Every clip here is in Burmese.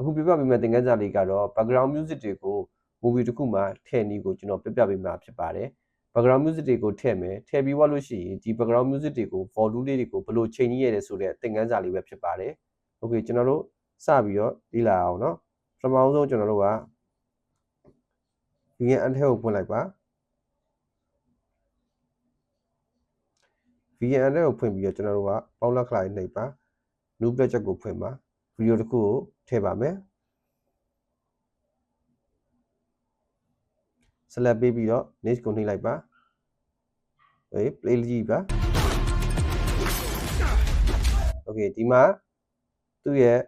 အခုပြပြပေးမယ့်သင်ခန်းစာလေးကတော့ background music တွေကို movie တစ်ခုမှာထည့်နည်းကိုကျွန်တော်ပြပြပေးမှာဖြစ်ပါတယ် background music တွေကိုထည့်မယ်ထည့်ပြီးလို့ရှိရင်ဒီ background music တွေကို volume လေးတွေကိုဘယ်လိုချိန်ကြီးရတယ်ဆိုတဲ့သင်ခန်းစာလေးပဲဖြစ်ပါတယ် okay ကျွန်တော်တို့စပြီးတော့လေ့လာအောင်เนาะပထမဆုံးကျွန်တော်တို့က VN အထက်ကိုဖွင့်လိုက်ပါ VN အထက်ကိုဖွင့်ပြီးတော့ကျွန်တော်တို့ကပေါက်လက်ခလိုက်နှိပ်ပါ new project ကိုဖွင့်ပါဗီဒီယိုတစ်ခုကိုထည့်ပါမယ် select ပေးပြီးတော့ next ကိုနှိပ်လိုက်ပါ play ကြည့်ပါ okay ဒီမှာသူ့ရဲ့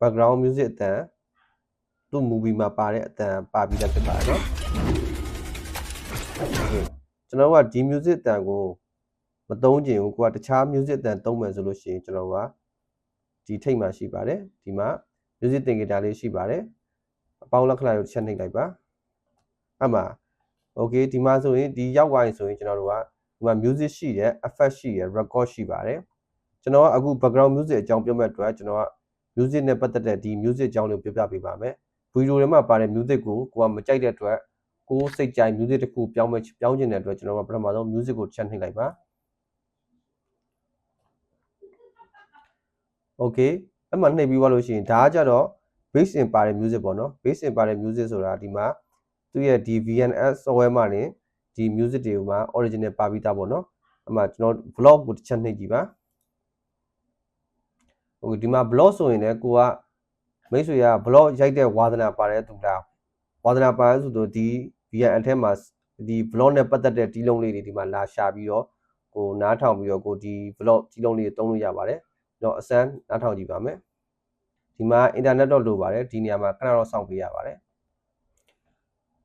background music အတန်သူ့ movie မှာပါတဲ့အတန်ပါပြီးသားဖြစ်ပါတယ်เนาะ okay ကျွန်တော်ကဒီ music အတန်ကိုမသုံးချင်ဘူးကိုကတခြား music အတန်သုံးမယ်ဆိုလို့ရှိရင်ကျွန်တော်ကဒီထိတ်မှာရှိပါတယ်ဒီမှာ music သင်္ကေတလေးရှိပါတယ်အပေါင်းလက္ခဏာကိုတစ်ချက်နှိပ်လိုက်ပါအဲ့မှာ okay ဒီမှာဆိုရင်ဒီရောက်သွားရင်ဆိုရင်ကျွန်တော်တို့ကဒီမှာ music ရှိတယ် effect ရှိတယ် record ရှိပါတယ်ကျွန်တော်ကအခု background music အကြောင်းပြောမဲ့အတွက်ကျွန်တော်က music နဲ့ပတ်သက်တဲ့ဒီ music အကြောင်းလေးကိုပြပြပေးပါမယ်ဗီဒီယိုထဲမှာပါတဲ့ music ကိုကမကြိုက်တဲ့အတွက်ကိုစိတ်ကြိုက် music တစ်ခုပြောင်းချင်တဲ့အတွက်ကျွန်တော်ကပထမဆုံး music ကိုတစ်ချက်နှိပ်လိုက်ပါ okay အဲ့မှာနှိပ်ပြီးသွားလို့ရှိရင်ဒါကကြတော့ base in ပါတဲ့ music ပေါ့နော် base in ပါတဲ့ music ဆိုတာဒီမှာသူ့ရဲ့ဒီ VNS software မှာနေဒီ music တွေကိုမှာ original ပါပြီးသားပေါ့နော်အဲ့မှာကျွန်တော် blog ကိုတစ်ချက်နှိပ်ကြည့်ပါဟုတ်ဒီမှာ blog ဆိုရင်လည်းကိုကမိတ်ဆွေက blog ရိုက်တဲ့ဝါသနာပါတဲ့သူလားဝါသနာပါတဲ့ဆိုတော့ဒီ VN အထက်မှာဒီ blog နဲ့ပတ်သက်တဲ့တီးလုံးလေးတွေဒီမှာလာရှာပြီးတော့ကိုနားထောင်ပြီးတော့ကိုဒီ blog တီးလုံးလေးတွေသုံးလို့ရပါတယ်တော့အစမ်းနားထောင်ကြည့်ပါမယ်ဒီမှာ internet တော့လိုပါတယ်ဒီနေရာမှာခဏတော့စောင့်ပေးရပါတယ်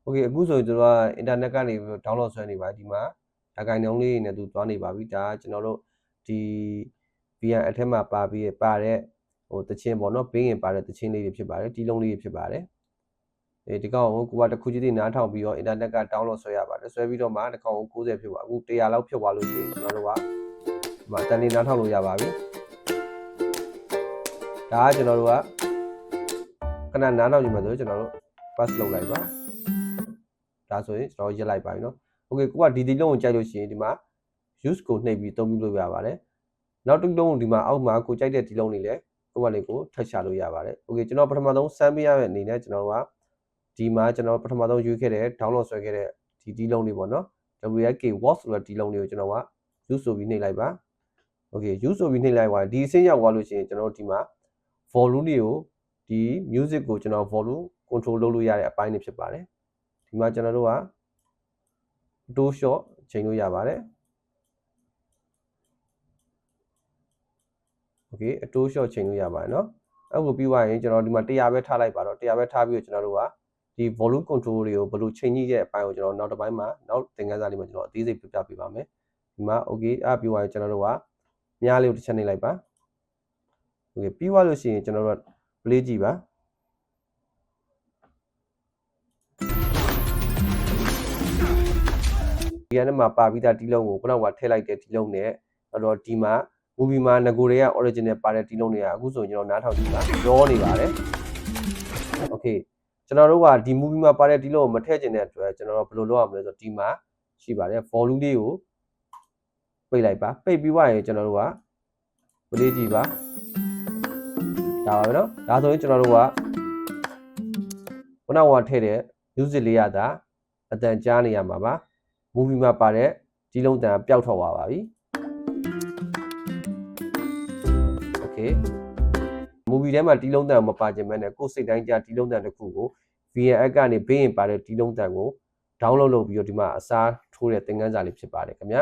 okay အခုဆိုရင်ကျွန်တော်က internet ကနေပြီးတော့ download ဆွဲနေပါဒီမှာဒါကိုင်နှုံးလေးနဲ့သူသွားနေပါပြီဒါကျွန်တော်တို့ဒီ VN အထက်မှာပါပြီးပါတဲ့ဟိုတချင်းပေါ့နော်ဘေးရင်ပါတဲ့တချင်းလေးတွေဖြစ်ပါတယ်တီးလုံးလေးတွေဖြစ်ပါတယ်ဒီကောင်ကိုကိုကတစ်ခုချင်းနားထောင်ပြီးတော့ internet က download ဆွဲရပါတယ်ဆွဲပြီးတော့မှဒီကောင်ကို90ဖြစ်ပါအခု100လောက်ဖြစ်သွားလို့ရှိရင်ကျွန်တော်တို့ကဒီမှာအတန်လေးနားထောင်လို့ရပါပြီဒါကကျွန်တော်တို့ကခဏနားထောင်ကြည့်မယ်ဆိုရင်ကျွန်တော်တို့ pass လုပ်လိုက်ပါဒါဆိုရင်ကျွန်တော်ရက်လိုက်ပါပြီเนาะ okay ကိုကဒီလုံးကိုကြိုက်လို့ရှိရင်ဒီမှာ use ကိုနှိပ်ပြီးသုံးပြီးလို့ရပါတယ်နောက်တစ်လုံးဒီမှာအောက်မှာကိုကြိုက်တဲ့ဒီလုံးတွေလည်းကိုကလေးကိုထပ်ချလို့ရပါတယ် okay ကျွန်တော်ပထမဆုံးစမ်းပေးရတဲ့အနေနဲ့ကျွန်တော်တို့ကဒီမှာကျွန်တော်ပထမဆုံးရွေးခဲ့တဲ့ download ဆွဲခဲ့တဲ့ဒီလုံးလေးပေါ့เนาะ WK watch ဆိုတဲ့ဒီလုံးလေးကိုကျွန်တော်က use ဆိုပြီးနှိပ်လိုက်ပါ okay use ဆိုပြီးနှိပ်လိုက်ပါဒီအဆင့်ရောက်သွားလို့ရှိရင်ကျွန်တော်တို့ဒီမှာ volume တွေကိုဒီ music ကိုကျွန်တော် volume control လုပ်လို့ရတဲ့အပိုင်းတွေဖြစ်ပါတယ်ဒီမှာကျွန်တော်တို့က auto short ချိန်လို့ရပါတယ် okay auto short ချိန်လို့ရပါတယ်เนาะအဲ့ကိုပြီးသွားရင်ကျွန်တော်ဒီမှာ100ပဲထားလိုက်ပါတော့100ပဲထားပြီးတော့ကျွန်တော်တို့ကဒီ volume control တွေကိုဘယ်လိုချိန်ကြည့်တဲ့အပိုင်းကိုကျွန်တော်နောက်တစ်ပိုင်းမှာနောက်သင်ခန်းစာလေးမှာကျွန်တော်အသေးစိတ်ပြပြပေးပါမယ်ဒီမှာ okay အဲ့ပြီးသွားရင်ကျွန်တော်တို့ကမြားလေးကိုတစ်ချက်နှိပ်လိုက်ပါ okay ပြီးသွားလို့ရှိရင်ကျွန်တော်တို့ play ကြည့်ပါဒီကနေမှာပါပြီးသားတီးလုံးကိုခုနကထည့်လိုက်တဲ့တီးလုံးနဲ့အဲ့တော့ဒီမှာ movie မှာငကိုတွေက original ပါတဲ့တီးလုံးတွေကအခုဆိုရင်ကျွန်တော်နားထောင်ကြည့်ပါရောနေပါတယ် okay ကျွန်တော်တို့ကဒီ movie မှာပါတဲ့တီးလုံးကိုမထည့်ချင်တဲ့အတွက်ကျွန်တော်တို့ဘယ်လိုလုပ်ရမလဲဆိုတော့ဒီမှာရှိပါတယ် volume လေးကိုပိတ်လိုက်ပါပိတ်ပြီးသွားရင်ကျွန်တော်တို့က play ကြည့်ပါဒါပါပဲเนาะဒါဆိုရင်ကျွန်တော်တို့ကခုနကထည့်တဲ့ music လေးရတာအတန်ကြားနေရမှာပါ movie မှာပါတဲ့ဒီလုံးတန်ပျောက်ထွက်သွားပါပြီ okay movie ထဲမှာဒီလုံးတန်မပါခြင်းမဲ့နဲ့ကိုယ်စိတ်တိုင်းကြားဒီလုံးတန်တစ်ခုကို VN app ကနေဘေးရင်ပါတဲ့ဒီလုံးတန်ကို download လုပ်ပြီးတော့ဒီမှာအစားထိုးတဲ့သင်ခန်းစာလေးဖြစ်ပါတယ်ခင်ဗျာ